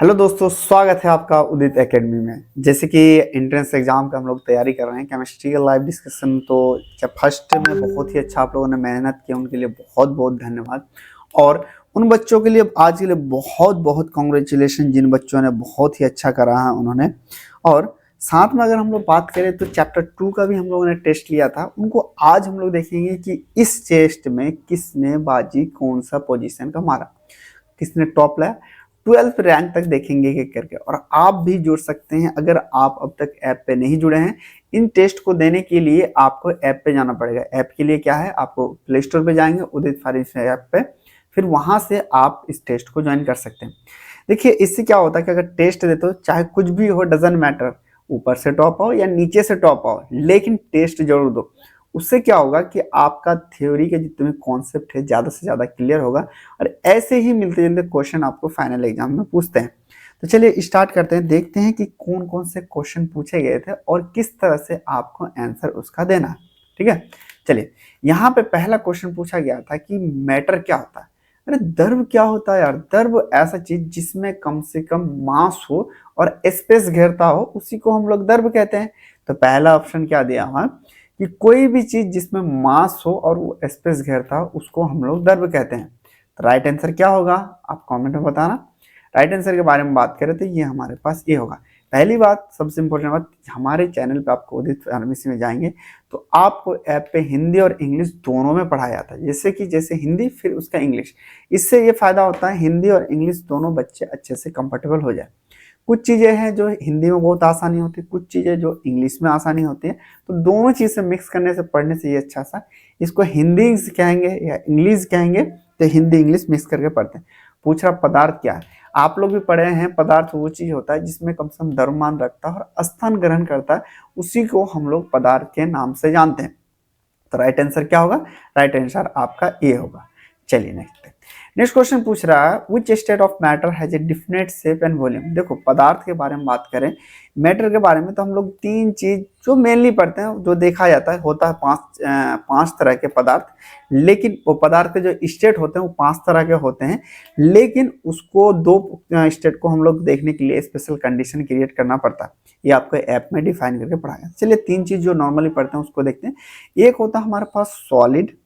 Hello दोस्तों, स्वागत है आपका उदित एकेडमी में। जैसे कि एंट्रेंस एग्जाम का हम लोग तैयारी कर रहे हैं, केमिस्ट्री का लाइव डिस्कशन तो जब फर्स्ट में बहुत ही अच्छा आप लोगों ने मेहनत की, उनके लिए बहुत बहुत धन्यवाद। और उन बच्चों के लिए आज के लिए बहुत बहुत कॉन्ग्रेचुलेशन जिन बच्चों ने बहुत ही अच्छा करा है उन्होंने। और साथ में अगर हम लोग बात करें तो चैप्टर 2 का भी हम लोगों ने टेस्ट लिया था, उनको आज हम लोग देखेंगे कि इस टेस्ट में किसने बाजी कौन सा पोजीशन का मारा, किसने टॉप लाया। 12th रैंक तक देखेंगे एक करके। और आप भी जुड़ सकते हैं अगर आप अब तक ऐप पे नहीं जुड़े हैं। इन टेस्ट को देने के लिए आपको ऐप पे जाना पड़ेगा। ऐप के लिए क्या है, आपको प्ले स्टोर पे जाएंगे उदित फारिस ऐप पे, फिर वहां से आप इस टेस्ट को ज्वाइन कर सकते हैं। देखिए, इससे क्या होता है कि अगर टेस्ट देते हो, चाहे कुछ भी हो, डजंट मैटर, ऊपर से टॉप आओ या नीचे से टॉप आओ, लेकिन टेस्ट जरूर दो। उससे क्या होगा कि आपका थ्योरी के जितने भी कॉन्सेप्ट है ज़्यादा से ज़्यादा क्लियर होगा और ऐसे ही मिलते जुलते क्वेश्चन आपको फाइनल एग्जाम में पूछते हैं। तो चलिए स्टार्ट करते हैं, देखते हैं कि कौन कौन से क्वेश्चन पूछे गए थे और किस तरह से आपको आंसर उसका देना है। ठीक है, चलिए यहाँ पे पहला क्वेश्चन पूछा गया था कि मैटर क्या होता है। अरे द्रव क्या होता है यार? द्रव ऐसा चीज जिसमें कम से कम मास हो और स्पेस घेरता हो, उसी को हम लोग द्रव कहते हैं। तो पहला ऑप्शन क्या दिया हुआ कि कोई भी चीज जिसमें मास हो और वो स्पेस घेरता हो, उसको हम लोग द्रव कहते हैं। तो राइट आंसर क्या होगा, आप कमेंट में बताना। राइट आंसर के बारे में बात करें तो ये हमारे पास ये होगा। पहली बात, सबसे इंपॉर्टेंट बात, हमारे चैनल पे आपको उदित फार्मेसी में जाएंगे तो आपको ऐप पे हिंदी और इंग्लिश दोनों में पढ़ाया जाता है। जैसे हिंदी फिर उसका इंग्लिश। इससे ये फायदा होता है हिंदी और इंग्लिश दोनों बच्चे अच्छे से कंफर्टेबल हो जाए। कुछ चीज़ें हैं जो हिंदी में बहुत आसानी होती है, कुछ चीज़ें जो इंग्लिश में आसानी होती है। तो दोनों चीज़ से मिक्स करने से पढ़ने से ये अच्छा सा, इसको हिंदी कहेंगे या इंग्लिश कहेंगे तो हिंदी इंग्लिश मिक्स करके पढ़ते हैं। पूछ रहा पदार्थ क्या है, आप लोग भी पढ़े हैं, पदार्थ वो चीज़ होता है जिसमें कम से कम द्रव्यमान रखता है और स्थान ग्रहण करता है, उसी को हम लोग पदार्थ के नाम से जानते हैं। तो राइट आंसर क्या होगा, राइट आंसर आपका ए होगा। चलिए नेक्स्ट क्वेश्चन पूछ रहा है विच state of matter has a definite shape and volume. देखो, पदार्थ के बारे में बात करें, मैटर के बारे में, तो हम लोग तीन चीज जो मेनली पढ़ते हैं, जो देखा जाता है, होता है पांच तरह के पदार्थ। लेकिन वो पदार्थ के जो स्टेट होते हैं वो 5 तरह के होते हैं, लेकिन उसको 2 स्टेट को हम लोग देखने के लिए स्पेशल कंडीशन क्रिएट करना पड़ता है। ये आपको ऐप में डिफाइन करके पढ़ाया। चलिए 3 चीज जो नॉर्मली पढ़ते हैं उसको देखते हैं। एक होता है हमारे पास सॉलिड,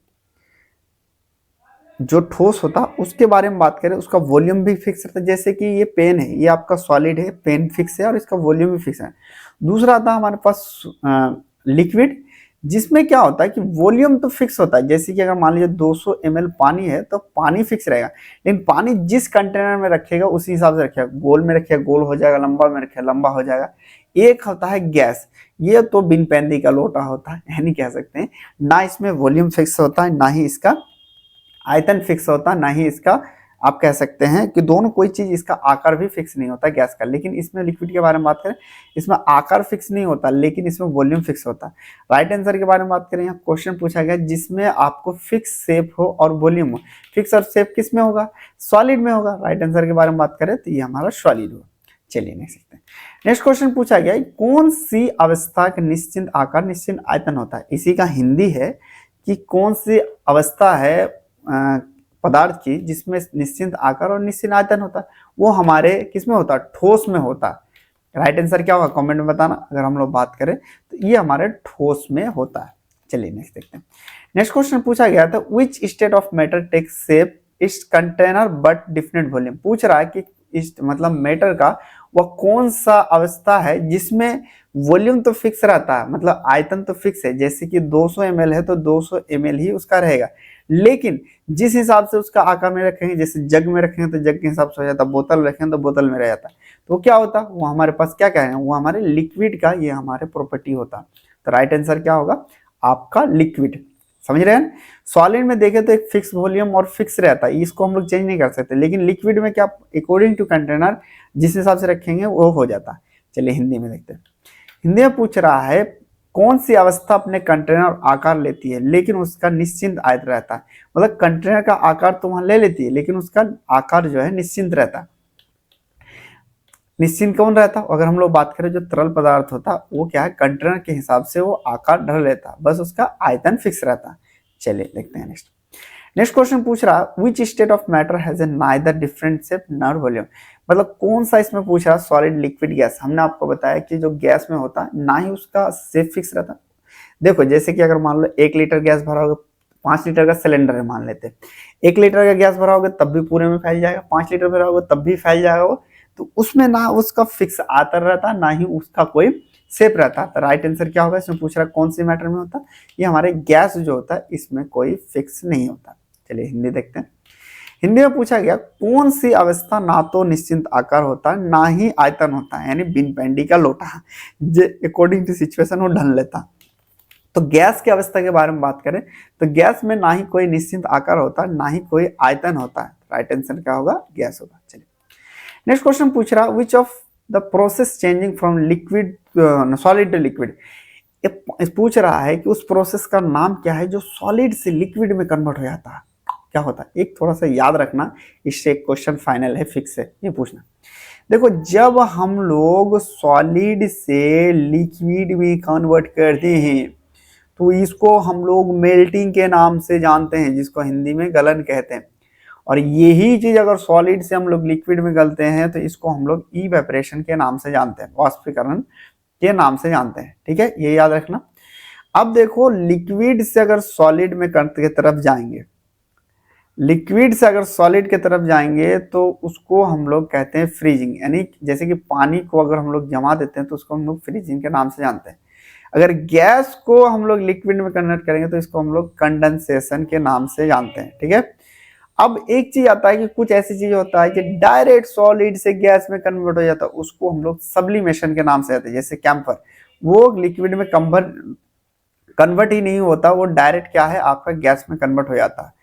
जो ठोस होता है उसके बारे में बात करें, उसका वॉल्यूम भी फिक्स रहता है। जैसे कि ये पेन है, ये आपका सॉलिड है, पेन फिक्स है और इसका वॉल्यूम भी फिक्स है। दूसरा आता है हमारे पास लिक्विड, जिसमें क्या होता है कि वॉल्यूम तो फिक्स होता है। जैसे कि अगर मान लीजिए 200 ml पानी है तो पानी फिक्स रहेगा, लेकिन पानी जिस कंटेनर में रखेगा उसी हिसाब से रखेगा। गोल में रखेगा गोल हो जाएगा, लंबा में रखेगा लंबा हो जाएगा। एक होता है गैस, ये तो बिन पैंदी का लोटा होता है, यानी कह सकते हैं ना इसमें वॉल्यूम फिक्स होता है, ना ही इसका आयतन फिक्स होता, ना ही इसका, आप कह सकते हैं कि दोनों, कोई चीज इसका आकार भी फिक्स नहीं होता गैस का। लेकिन इसमें लिक्विड के बारे में बात करें, इसमें आकार फिक्स नहीं होता, लेकिन इसमें वॉल्यूम फिक्स होता है। राइट आंसर के बारे में बात करें, यहाँ क्वेश्चन पूछा गया जिसमें आपको फिक्स शेप हो और वॉल्यूम हो। फिक्स और शेप किस में होगा, सॉलिड में होगा। राइट आंसर के बारे में बात करें तो ये हमारा सॉलिड होगा। चलिए नेक्स्ट क्वेश्चन पूछा गया, कौन सी अवस्था का निश्चित आकार निश्चित आयतन होता है। इसी का हिंदी है कि कौन सी अवस्था है पदार्थ की जिसमें निश्चित आकार और निश्चित आयतन होता है, वो हमारे किस में होता है, ठोस में होता है। राइट आंसर क्या होगा, कमेंट में बताना। अगर हम लोग बात करें तो ये हमारे ठोस में होता है। चलिए नेक्स्ट देखते हैं। नेक्स्ट क्वेश्चन पूछा गया था which state of matter takes shape is container but different volume. पूछ रहा है कि इस मतलब मैटर का वह कौन सा अवस्था है जिसमें वॉल्यूम तो फिक्स रहता है, मतलब आयतन तो फिक्स है। जैसे कि 200 ml है तो 200 ml ही उसका रहेगा, लेकिन जिस हिसाब से उसका आकार में रखेंगे, जैसे जग में रखेंगे तो जग के हिसाब से हो जाता है, बोतल रखेंगे तो बोतल में रह जाता है। तो क्या होता है, वो हमारे पास क्या कहेंगे, वो हमारे लिक्विड का ये हमारे प्रॉपर्टी होता है। तो राइट आंसर क्या होगा आपका लिक्विड। समझ रहे हैं, सॉलिड में देखें तो एक फिक्स वॉल्यूम और फिक्स रहता है, इसको हम लोग चेंज नहीं कर सकते। लेकिन लिक्विड में क्या, अकॉर्डिंग टू कंटेनर जिस हिसाब से रखेंगे वो हो जाता है। चलिए हिंदी में देखते हैं। हिंदी में पूछ रहा है कौन सी अवस्था अपने कंटेनर आकार लेती है लेकिन उसका निश्चित आयतन रहता है। मतलब कंटेनर का आकार तो वहां ले लेती है, लेकिन उसका आकार जो है निश्चित रहता है। निश्चित कौन रहता है, अगर हम लोग बात करें जो तरल पदार्थ होता है वो क्या है, कंटेनर के हिसाब से वो आकार ढल लेता है, बस उसका आयतन फिक्स रहता है। चलिए देखते हैं नेक्स्ट। नेक्स्ट क्वेश्चन पूछ रहा विच state of matter has a neither different shape nor volume, मतलब कौन सा इसमें पूछ रहा सॉलिड लिक्विड गैस। हमने आपको बताया कि जो गैस में होता है ना ही उसका शेप फिक्स रहता। देखो जैसे कि अगर मान लो 1 लीटर गैस भरा होगा, 5 लीटर का सिलेंडर है मान लेते हैं, 1 लीटर का गैस भरा होगा तब भी पूरे में फैल जाएगा, 5 लीटर भरा होगा तब भी फैल जाएगा वो, तो उसमें ना उसका फिक्स आतर रहता ना ही उसका कोई शेप रहता। तो राइट आंसर क्या होगा, इसमें पूछ रहा कौन सी मैटर में होता, ये हमारे गैस जो होता है इसमें कोई फिक्स नहीं होता। चलिए हिंदी देखते हैं। हिंदी में पूछा गया कौन सी अवस्था ना तो निश्चित आकार होता है ना ही आयतन होता है, यानी बिन पेंडी का लोटा अकॉर्डिंग टू सिचुएशन वो ढल लेता। तो गैस की अवस्था के बारे में बात करें तो गैस में ना ही कोई निश्चित आकार होता है ना ही कोई आयतन होता है। राइट आंसर क्या होगा, गैस होगा। चलिए नेक्स्ट क्वेश्चन पूछ रहा which of the process changing from liquid solid to liquid, पूछ रहा है कि उस प्रोसेस का नाम क्या है जो सॉलिड से लिक्विड में कन्वर्ट हो जाता है, क्या होता है। एक थोड़ा सा याद रखना, इससे एक क्वेश्चन फाइनल है, फिक्स है, ये पूछना। देखो जब हम लोग सॉलिड से लिक्विड में कन्वर्ट करते हैं तो इसको हम लोग मेल्टिंग के नाम से जानते हैं, जिसको हिंदी में गलन कहते हैं। और यही चीज अगर सॉलिड से हम लोग लिक्विड में गलते हैं तो इसको हम लोग इवेपोरेशन के नाम से जानते हैं, वाष्पीकरण के नाम से जानते हैं। ठीक है, ये याद रखना। अब देखो लिक्विड से अगर सॉलिड में की तरफ जाएंगे, लिक्विड से अगर सॉलिड की तरफ जाएंगे तो उसको हम लोग कहते हैं फ्रीजिंग, यानी जैसे कि पानी को अगर हम लोग जमा देते हैं तो उसको हम लोग फ्रीजिंग के नाम से जानते हैं। अगर गैस को हम लोग लिक्विड में कन्वर्ट करेंगे तो इसको हम लोग कंडेंसेशन के नाम से जानते हैं। ठीक है, अब एक चीज आता है कि कुछ ऐसी चीज होता है कि डायरेक्ट सॉलिड से गैस में कन्वर्ट हो जाता है, उसको हम लोग सब्लिमेशन के नाम से कहते हैं। जैसे कैम्फर, वो लिक्विड में कन्वर्ट ही नहीं होता, वो डायरेक्ट क्या है आपका गैस में कन्वर्ट हो जाता है।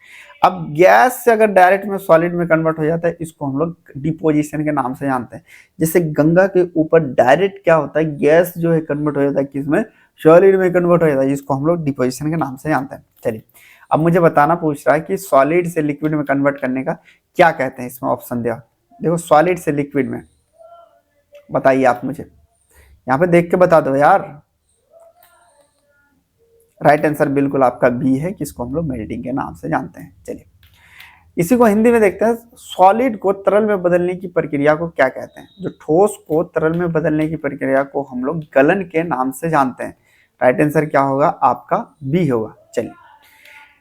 अब गैस से अगर डायरेक्ट में सॉलिड में कन्वर्ट हो जाता है इसको हम लोग डिपोजिशन के नाम से जानते हैं। जैसे गंगा के ऊपर डायरेक्ट क्या होता है गैस जो है कन्वर्ट हो जाता है किसमें, सॉलिड में कन्वर्ट हो जाता है, जिसको हम लोग डिपोजिशन के नाम से जानते हैं। चलिए अब मुझे बताना पूछ रहा है कि सॉलिड से लिक्विड में कन्वर्ट करने का क्या कहते हैं, इसमें ऑप्शन दिया। देखो सॉलिड से लिक्विड में बताइए आप मुझे, यहाँ पे देख के बता दो यार। राइट आंसर बिल्कुल आपका बी है, किसको हम लोग मेल्टिंग के नाम से जानते हैं। चलिए इसी को हिंदी में देखते हैं, सॉलिड को तरल में बदलने की प्रक्रिया को क्या कहते हैं। जो ठोस को तरल में बदलने की प्रक्रिया को हम लोग गलन के नाम से जानते हैं। राइट आंसर क्या होगा आपका, बी होगा। चलिए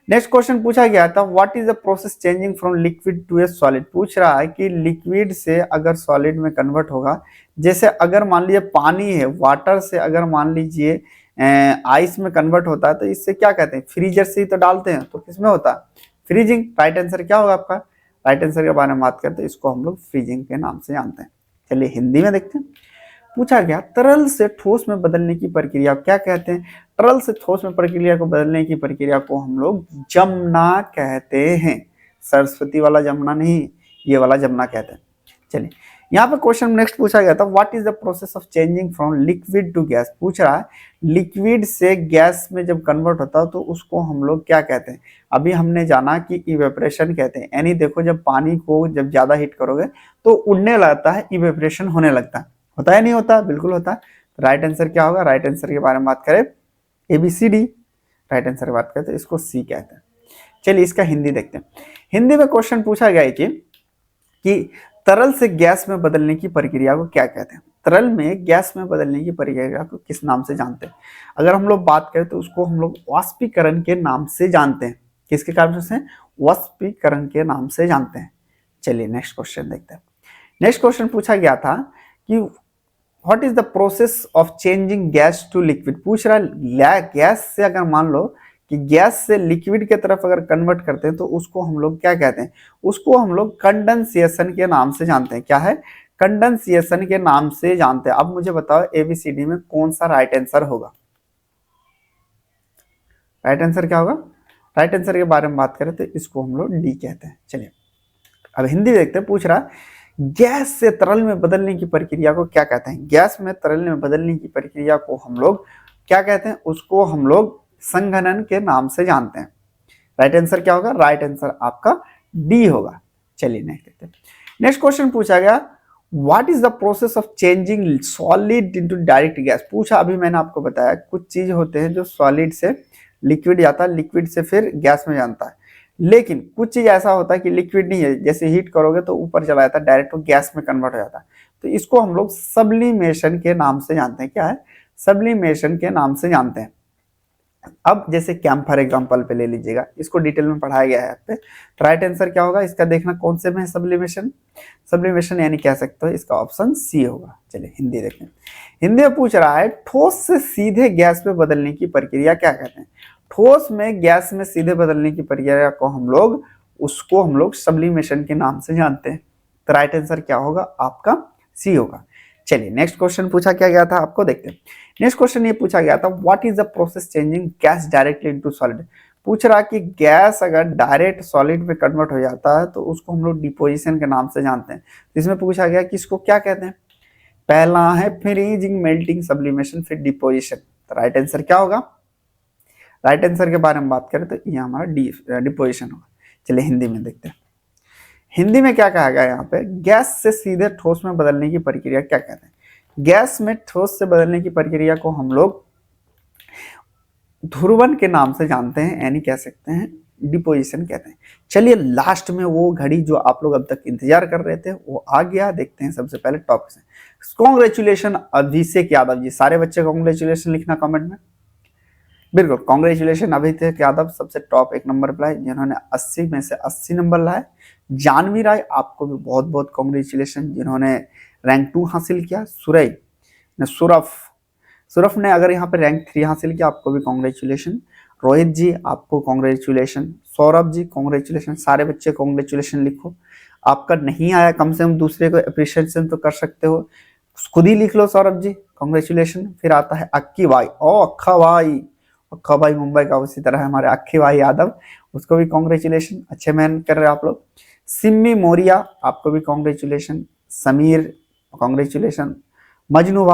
नेक्स्ट क्वेश्चन पूछा गया था what is the process changing from liquid to a solid, पूछ रहा है कि लिक्विड से अगर सॉलिड में कन्वर्ट होगा, जैसे अगर मान लीजिए पानी है, वाटर से अगर मान लीजिए आइस में कन्वर्ट होता है तो इससे क्या कहते हैं, फ्रीजर से ही तो डालते हैं, तो किसमें होता है, फ्रीजिंग। राइट आंसर क्या होगा आपका, राइट आंसर के बारे में बात करते हैं, इसको हम लोग फ्रीजिंग के नाम से जानते हैं। चलिए हिंदी में देखते हैं। पूछा गया तरल से ठोस में बदलने की प्रक्रिया क्या कहते हैं। तरल से ठोस में प्रक्रिया को बदलने की प्रक्रिया को हम लोग जमना कहते हैं। सरस्वती वाला जमना नहीं, ये वाला जमना कहते हैं। चलिए यहाँ पे क्वेश्चन नेक्स्ट पूछा गया था what is the process of changing from liquid to gas, पूछ रहा है लिक्विड से गैस में जब कन्वर्ट होता है तो उसको हम लोग क्या कहते हैं। अभी हमने जाना कि इवेपोरेशन कहते हैं, यानी देखो जब पानी को जब ज्यादा हीट करोगे तो उड़ने लगता है, इवेपोरेशन होने लगता है। होता है नहीं होता, बिल्कुल होता है। राइट आंसर क्या होगा, राइट आंसर के बारे में बात करें ABCD, राइट आंसर की बात करते हैं इसको C कहते हैं। चलिए इसका हिंदी देखते हैं। हिंदी में क्वेश्चन पूछा गया है कि तरल से गैस में बदलने की प्रक्रिया को क्या कहते हैं। तरल में गैस में बदलने की प्रक्रिया को किस नाम से जानते हैं। अगर हम लोग बात करें तो उसको हम लोग वाष्पीकरण के नाम से जानते हैं। किसके कारण से, वाष्पीकरण के नाम से जानते हैं। चलिए नेक्स्ट क्वेश्चन देखते हैं। नेक्स्ट क्वेश्चन पूछा गया था कि what is the process of changing gas to liquid, पूछ रहा गैस से अगर मान लो कि गैस से लिक्विड के तरफ अगर कन्वर्ट करते हैं तो उसको हम लोग क्या कहते हैं, उसको हम लोग कंडेंसेशन के नाम से जानते हैं। क्या है, कंडेंसेशन के नाम से जानते हैं। अब मुझे बताओ ABCD में कौन सा राइट आंसर होगा। राइट आंसर क्या होगा, राइट आंसर के बारे में बात करें तो इसको हम लोग D कहते हैं। चलिए अब हिंदी देखते हैं। पूछ रहा गैस से तरल में बदलने की प्रक्रिया को क्या कहते हैं। गैस में तरल में बदलने की प्रक्रिया को हम लोग क्या कहते हैं, उसको हम लोग संघनन के नाम से जानते हैं। राइट आंसर क्या होगा, राइट आंसर आपका D होगा। चलिए नेक्स्ट देखते हैं। नेक्स्ट क्वेश्चन पूछा गया what is the process of changing solid into direct gas, पूछा अभी मैंने आपको बताया कुछ चीज होते हैं जो सॉलिड से लिक्विड जाता है, लिक्विड से फिर गैस में जानता है। लेकिन कुछ चीज ऐसा होता है कि लिक्विड नहीं है, जैसे हीट करोगे तो ऊपर चला जाता है, डायरेक्ट वो गैस में कन्वर्ट हो जाता है। तो इसको हम लोग सब्लिमेशन के नाम से जानते हैं। क्या है? सब्लिमेशन के नाम से जानते हैं। अब जैसे कैंफर एग्जांपल पे ले लीजिएगा, इसको डिटेल में पढ़ाया गया है यहाँ पे। राइट आंसर क्या होगा इसका, देखना कौन से में है सब्लिमेशन। सब्लिमेशन यानी कह सकते हो इसका ऑप्शन सी होगा। चलिए हिंदी देखें। हिंदी में पूछ रहा है ठोस से सीधे गैस में बदलने की प्रक्रिया क्या कहते हैं। ठोस में गैस में सीधे बदलने की प्रक्रिया को हम लोग सब्लिमेशन के नाम से जानते हैं। तो राइट आंसर क्या होगा आपका, सी होगा। चलिए नेक्स्ट क्वेश्चन पूछा क्या गया था आपको, देखते हैं। नेक्स्ट क्वेश्चन ये पूछा गया था what is the process changing gas directly into solid. पूछ रहा कि गैस अगर डायरेक्ट सॉलिड में कन्वर्ट हो जाता है तो उसको हम लोग डिपोजिशन के नाम से जानते हैं। इसमें पूछा गया कि इसको क्या कहते हैं। पहला है फ्रीजिंग, मेल्टिंग, सब्लिमेशन, फिर डिपोजिशन। तो राइट आंसर क्या होगा। राइट आंसर के बारे में बात करें तो ये हमारा डिपोजिशन होगा। चलिए हिंदी में देखते हैं। हिंदी में क्या कहा गया यहाँ पे, गैस से सीधे ठोस में बदलने की प्रक्रिया क्या कहते हैं। गैस में ठोस से बदलने की प्रक्रिया को हम लोग ध्रुवन के नाम से जानते हैं, यानी कह सकते हैं डिपोजिशन कहते हैं। चलिए लास्ट में वो घड़ी जो आप लोग अब तक इंतजार कर रहे थे वो आ गया, देखते हैं सबसे पहले टॉपिक से। कॉन्ग्रेचुलेशन अभिषेक यादव जी, सारे बच्चे कॉन्ग्रेचुलेशन लिखना कमेंट में। बिल्कुल कॉन्ग्रेचुलेशन अभिषेक यादव सबसे टॉप 1 नंबर पर लाए, जिन्होंने 80 में से 80 नंबर लाए। जानवी राय आपको भी बहुत बहुत कॉन्ग्रेचुलेशन, जिन्होंने रैंक 2 हासिल किया। सुरफ ने अगर यहाँ पे रैंक 3 हासिल किया, आपको भी कॉन्ग्रेचुलेशन। रोहित जी आपको कॉन्ग्रेचुलेशन। सौरभ जी कॉन्ग्रेचुलेशन। सारे बच्चे कॉन्ग्रेचुलेशन लिखो। आपका नहीं आया, कम से कम दूसरे को अप्रिशिएशन तो कर सकते हो, खुद ही लिख लो सौरभ जी कॉन्ग्रेचुलेशन। फिर आता है अक्की भाई, अक्खा भाई मुंबई का, उसी तरह हमारे अक्की भाई यादव, उसको भी कॉन्ग्रेचुलेशन, अच्छे मेहनत कर रहे हो आप लोग। सिम्मी मोरिया आपको भी कॉन्ग्रेचुलेशन। समीर कॉन्ग्रेचुलेशन। मजनू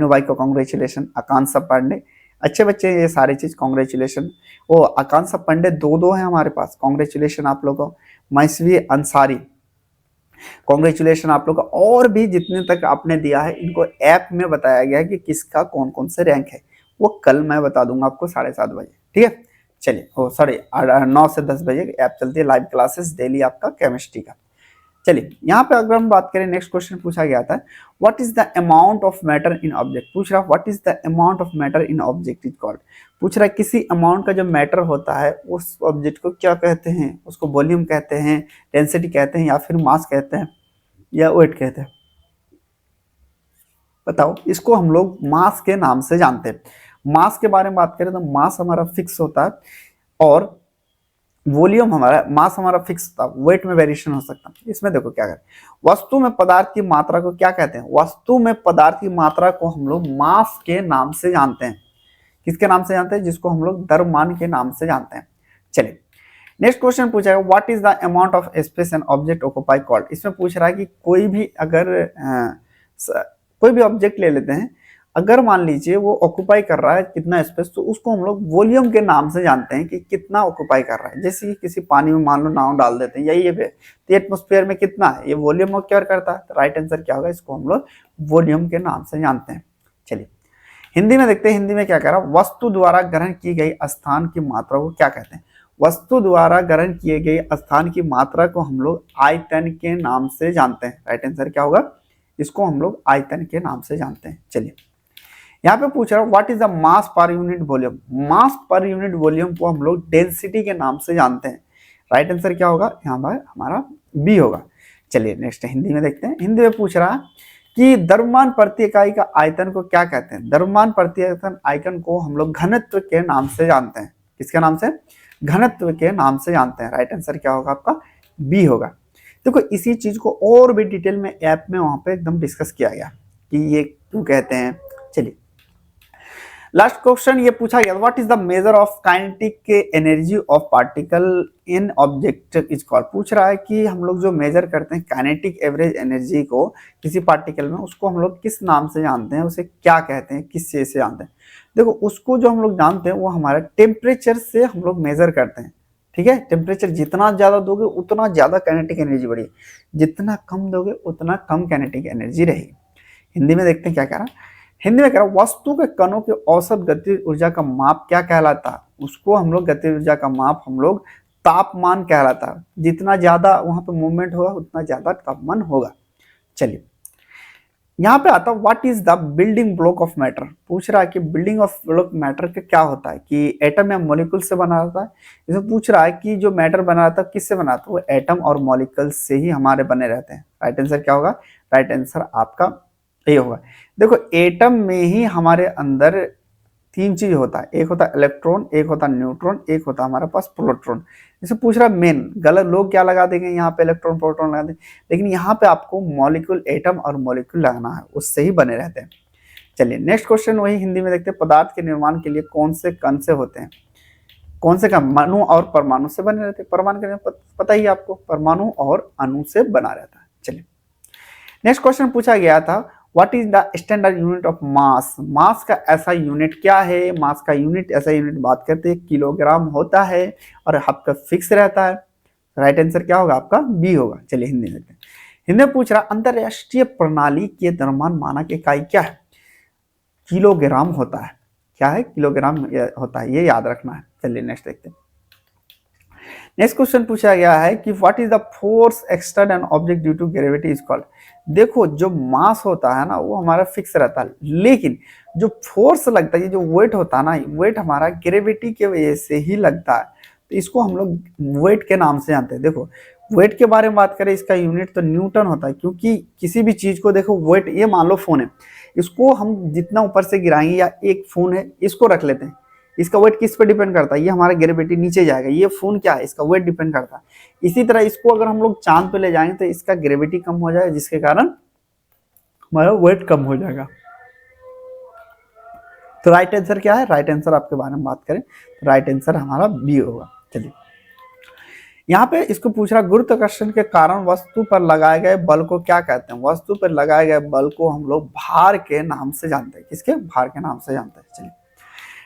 भाई को कॉन्ग्रेचुलेशन। आकांक्षा पांडे, अच्छे बच्चे ये सारे चीज कॉन्ग्रेचुलेशन। वो आकांक्षा पांडे 2-2 है हमारे पास, कॉन्ग्रेचुलेशन आप लोगों को। मैसवी अंसारी कॉन्ग्रेचुलेशन आप लोग को। और भी जितने तक आपने दिया है इनको ऐप में बताया गया है कि किसका कौन कौन से रैंक है, वो कल मैं बता दूंगा आपको 7:30 बजे, ठीक है। चलिए 9 से 10 बजे ऐप चलती है, लाइव क्लासेस डेली आपका केमिस्ट्री का। चलिए यहाँ पे अगर हम बात करें, नेक्स्ट क्वेश्चन पूछा गया था what is the amount of matter in object. पूछ रहा what is the amount of matter in object is called. पूछ रहा किसी अमाउंट का जो मैटर होता है उस ऑब्जेक्ट को क्या कहते हैं, उसको वॉल्यूम कहते हैं, डेंसिटी कहते हैं, या फिर मास कहते हैं, या वेट कहते हैं। बताओ, इसको हम लोग मास के नाम से जानते हैं। मास के बारे में बात करें तो मास हमारा फिक्स होता है और वॉल्यूम मास हमारा फिक्स था, वेट में वेरिएशन हो सकता है। इसमें देखो क्या करें, वस्तु में पदार्थ की मात्रा को क्या कहते हैं। वस्तु में पदार्थ की मात्रा को हम लोग मास के नाम से जानते हैं। किसके नाम से जानते हैं, जिसको हम लोग द्रव्यमान के नाम से जानते हैं। चलिए नेक्स्ट क्वेश्चन पूछा है what is the amount of space an object occupy called. इसमें पूछ रहा है कि कोई भी ऑब्जेक्ट ले लेते हैं, अगर मान लीजिए वो ऑक्यूपाई कर रहा है कितना स्पेस, तो उसको हम लोग वॉल्यूम के नाम से जानते हैं कि कितना ऑक्यूपाई कर रहा है। जैसे कि किसी पानी में मान लो नाव डाल देते हैं, यही है तो एटमोस्फेयर में कितना है, ये वॉल्यूम ऑक्यूपाई करता है। तो राइट आंसर क्या होगा, इसको हम लोग वॉल्यूम के नाम से जानते हैं। चलिए हिंदी में देखते हैं, हिंदी में क्या कह रहा है, वस्तु द्वारा ग्रहण की गई स्थान की मात्रा को क्या कहते हैं। वस्तु द्वारा ग्रहण किए गए स्थान की मात्रा को हम लोग आयतन के नाम से जानते हैं। राइट आंसर क्या होगा, इसको हम लोग आयतन के नाम से जानते हैं। चलिए यहाँ पे पूछ रहा हूँ what is the mass per unit volume. Mass per unit volume को हम लोग डेंसिटी के नाम से जानते हैं। राइट आंसर क्या होगा, यहाँ पर हमारा बी होगा। चलिए नेक्स्ट हिंदी में देखते हैं। हिंदी में पूछ रहा है कि द्रव्यमान प्रति इकाई का आयतन को क्या कहते हैं। द्रव्यमान प्रति आयतन को हम लोग घनत्व के नाम से जानते हैं। किसके नाम से, घनत्व के नाम से जानते हैं। राइट आंसर क्या होगा आपका, बी होगा। देखो इसी चीज को और भी डिटेल में ऐप में वहां पे एकदम डिस्कस किया गया कि ये क्यों कहते हैं। चलिए लास्ट क्वेश्चन ये पूछा गया what is the measure of kinetic energy of particle in object is called. पूछ रहा है कि हम लोग जो मेजर करते हैं काइनेटिक एवरेज एनर्जी को किसी पार्टिकल में, उसको हम लोग किस नाम से जानते हैं, उसे क्या कहते हैं, किस चीज से जानते हैं। देखो उसको जो हम लोग जानते हैं वो हमारा टेम्परेचर से हम लोग मेजर करते हैं। ठीक है, टेम्परेचर जितना ज्यादा दोगे उतना ज्यादा काइनेटिक एनर्जी बढ़ेगी, जितना कम दोगे उतना कम काइनेटिक एनर्जी रहेगी। हिंदी में देखते हैं क्या कह रहा है। हिंदी में कह रहा है वस्तु के कणों की औसत गतिज ऊर्जा का माप क्या कहलाता है। उसको हम लोग गतिज ऊर्जा का माप हम लोग तापमान कहलाता है। जितना ज्यादा वहां पे मूवमेंट होगा उतना ज्यादा तापमान होगा। चलिए यहाँ पे आता है what is the building block of matter. पूछ रहा है कि बिल्डिंग ऑफ ब्लॉक मैटर का क्या होता है, कि एटम या मॉलिक्यूल से बना रहता है। इसमें पूछ रहा है कि जो मैटर बना रहता है किससे बना रहता है, वो एटम और मॉलिक्यूल से ही हमारे बने रहते हैं। राइट आंसर क्या होगा, राइट आंसर आपका ये होगा। देखो एटम में ही हमारे अंदर तीन चीज होता है, एक होता है इलेक्ट्रॉन, एक होता है न्यूट्रॉन, एक होता है हमारे पास प्रोटॉन। इसे पूछ रहा है मेन, गलत लोग क्या लगा देंगे यहाँ पे इलेक्ट्रॉन प्रोटॉन लगा देंगे, लेकिन यहाँ पे आपको मॉलिक्यूल एटम और मॉलिक्यूल लगाना है, उससे ही बने रहते हैं। चलिए नेक्स्ट क्वेश्चन वही हिंदी में देखते हैं। पदार्थ के निर्माण के लिए कौन से कण से होते हैं, कौन से कण अणु और परमाणु से बने रहते हैं। परमाणु के पता ही आपको, परमाणु और अणु से बना रहता है। चलिए नेक्स्ट क्वेश्चन पूछा गया था what is the standard unit of mass. Mass का ऐसा यूनिट क्या है, मास का यूनिट ऐसा यूनिट बात करते हैं किलोग्राम होता है और आपका फिक्स रहता है। राइट आंसर क्या होगा आपका बी होगा। चलिए हिंदी में हिंदी में पूछ रहा अंतरराष्ट्रीय प्रणाली के द्रव्यमान मानक इकाई क्या है, किलोग्राम होता है। क्या है, किलोग्राम होता है, ये याद रखना है। चलिए नेक्स्ट देखते हैं। नेक्स्ट क्वेश्चन पूछा गया है कि what is the force exerted on object due to gravity is called. देखो जो मास होता है ना वो हमारा फिक्स रहता है, लेकिन जो फोर्स लगता है, जो वेट होता है ना, वेट हमारा ग्रेविटी के वजह से ही लगता है, तो इसको हम लोग वेट के नाम से जानते हैं। देखो वेट के बारे में बात करें, इसका यूनिट तो न्यूटन होता है, क्योंकि किसी भी चीज को देखो वेट, ये मान लो फोन है, इसको हम जितना ऊपर से गिराएंगे, या एक फोन है इसको रख लेते हैं, इसका वेट किस पे डिपेंड करता है, ये हमारा ग्रेविटी नीचे जाएगा। ये फोन क्या है, इसका वेट डिपेंड करता है। इसी तरह इसको अगर हम लोग चांद पे ले जाएंगे तो इसका ग्रेविटी कम हो जाएगा, जिसके कारण हमारा वेट कम हो जाएगा। तो राइट आंसर क्या है, राइट आंसर आपके बारे में बात करें तो राइट आंसर हमारा बी होगा। चलिए यहाँ पे इसको पूछ रहा गुरुत्वाकर्षण के कारण वस्तु पर लगाए गए बल को क्या कहते हैं। वस्तु पर लगाए गए बल को हम लोग भार के नाम से जानते हैं। किसके, भार के नाम से जानते हैं। चलिए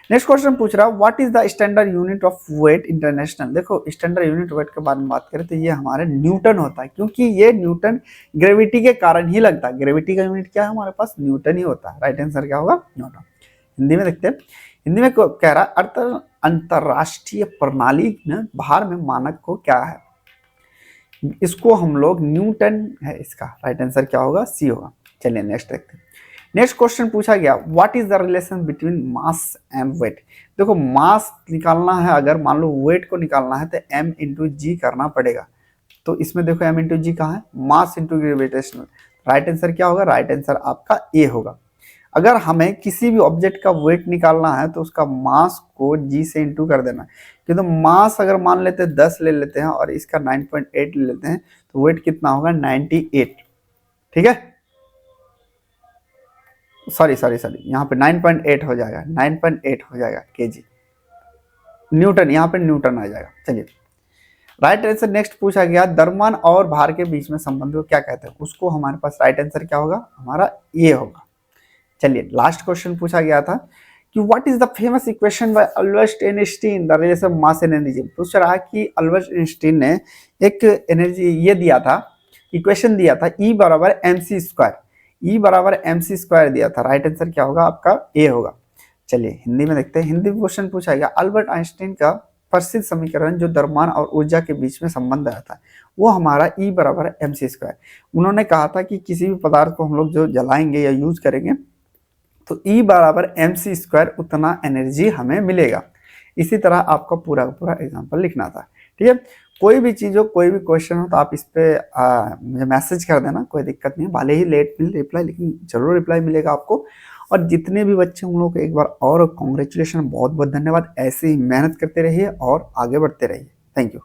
नेक्स्ट क्वेश्चन पूछ रहा what is the standard unit of weight international. देखो स्टैंडर्ड यूनिट वेट के बारे में बात करें तो ये हमारे न्यूटन होता है, क्योंकि ये न्यूटन ग्रेविटी के कारण ही लगता है। ग्रेविटी का यूनिट क्या है हमारे पास, न्यूटन ही होता है। राइट आंसर क्या होगा, न्यूटन। हिंदी में देखते हैं। हिंदी में कह रहा अंतरराष्ट्रीय प्रणाली में भार में मानक को क्या है, इसको हम लोग न्यूटन है इसका। राइट आंसर क्या होगा, सी होगा। चलिए नेक्स्ट देखते हैं। नेक्स्ट क्वेश्चन पूछा गया what is the relation between mass and weight. देखो मास निकालना है, अगर मान लो वेट को निकालना है तो m इंटू जी करना पड़ेगा। तो इसमें देखो m इंटू जी कहाँ है, mass into gravitational. Right answer क्या होगा, राइट आंसर आपका ए होगा। अगर हमें किसी भी ऑब्जेक्ट का वेट निकालना है तो उसका मास को जी से इंटू कर देना है। क्योंकि मास अगर मान लेते हैं 10 ले लेते हैं और इसका 9.8 ले लेते हैं तो वेट कितना होगा, 98। ठीक है, सॉरी यहाँ पे 9.8 हो जाएगा, 9.8 हो जाएगा केजी, न्यूटन, यहाँ पे न्यूटन आ जाएगा। चलिए राइट आंसर नेक्स्ट पूछा गया द्रव्यमान और भार के बीच में संबंध को क्या कहते हैं, उसको हमारे पास राइट आंसर क्या होगा, हमारा ये होगा। चलिए लास्ट क्वेश्चन पूछा गया था कि what is the famous equation by Albert Einstein the relation of mass and energy. पूछ रहा है कि अल्बर्ट आइंस्टीन ने एक एनर्जी ये दिया था, इक्वेशन दिया था E बराबर mc स्क्वायर, E बराबर mc स्क्वायर दिया था। राइट आंसर क्या होगा आपका, ए होगा। चलिए हिंदी में देखते हैं। हिंदी में क्वेश्चन पूछा गया अल्बर्ट आइंस्टीन का प्रसिद्ध समीकरण जो द्रव्यमान और ऊर्जा के बीच में संबंध रहता है वो हमारा E बराबर mc स्क्वायर। उन्होंने कहा था कि किसी भी पदार्थ को हम लोग जो जलाएंगे या यूज करेंगे तो E बराबर mc स्क्वायर उतना एनर्जी हमें मिलेगा। इसी तरह आपका पूरा का पूरा एग्जाम्पल लिखना था। ठीक है, कोई भी चीज़ हो, कोई भी क्वेश्चन हो तो आप इस पे मुझे मैसेज कर देना, कोई दिक्कत नहीं। भले ही लेट मिले रिप्लाई, लेकिन जरूर रिप्लाई मिलेगा आपको। और जितने भी बच्चे उन लोगों को एक बार और कॉन्ग्रेचुलेशन, बहुत बहुत धन्यवाद। ऐसे ही मेहनत करते रहिए और आगे बढ़ते रहिए। Thank you.